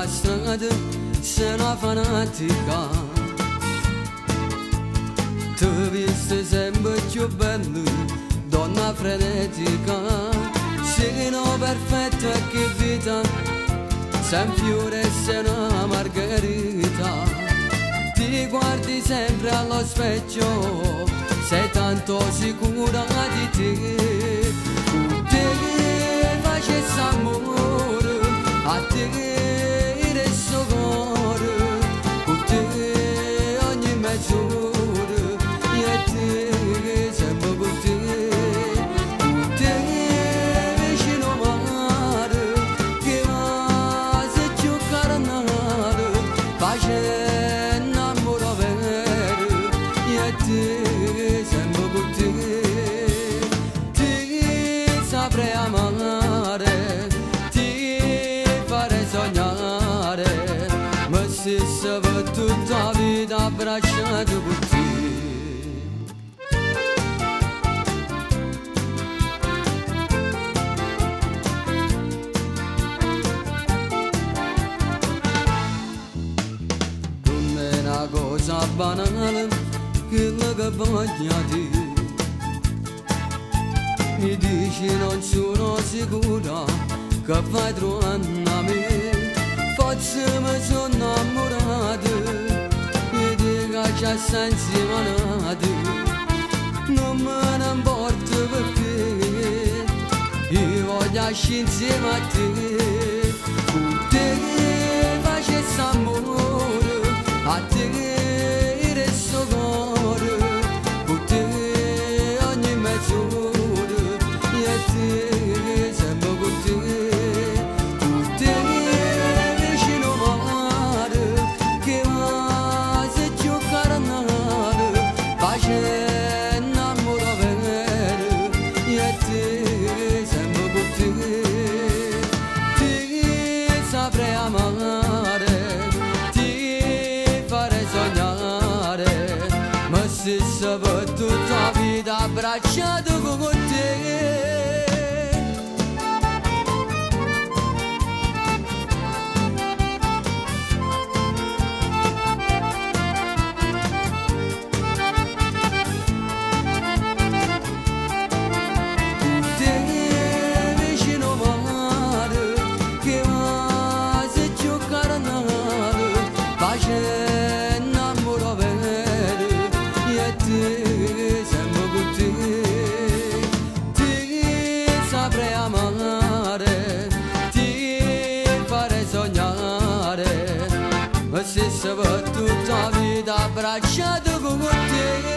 la strada sei una fanatica. Ti vesti sempre più bella, donna frenetica. Sei no perfetta che vita, sei un fiore e sei una margherita. Ti guardi sempre allo specchio, sei tanto sicura di te. Con te facessi amore, a te resto cuore. Con te ogni mezz'ora, io e te sempre con te. Con te vicino mare, che va se giocare a nare, facendo amore vero, io e te sempre con te. Ti saprei amare, ti farei sognare, ma se per tutta la vita abbracciato con te. Non è una cosa banale quello che voglio dire. Mi dici non sono sicura che fai trovando a me. Forse mi sono innamorato e dico che sei insieme a te. Non me ne importa perché io voglio essere insieme a te. Con te facessi amore, a te resto cuore. Con te ogni mezz'ora, io e te sempre con te. Con te vicino mare, che va se giocare a nare, facendo amore vero, io e te sempre con te. Ti saprei amare, ti farei sognare, ma se per tutta la vita abbracciato con te. Facendo amore vero, io e te sempre con te. Ti saprei amare, ti farei sognare, ma se per tutta la vita abbracciato con te.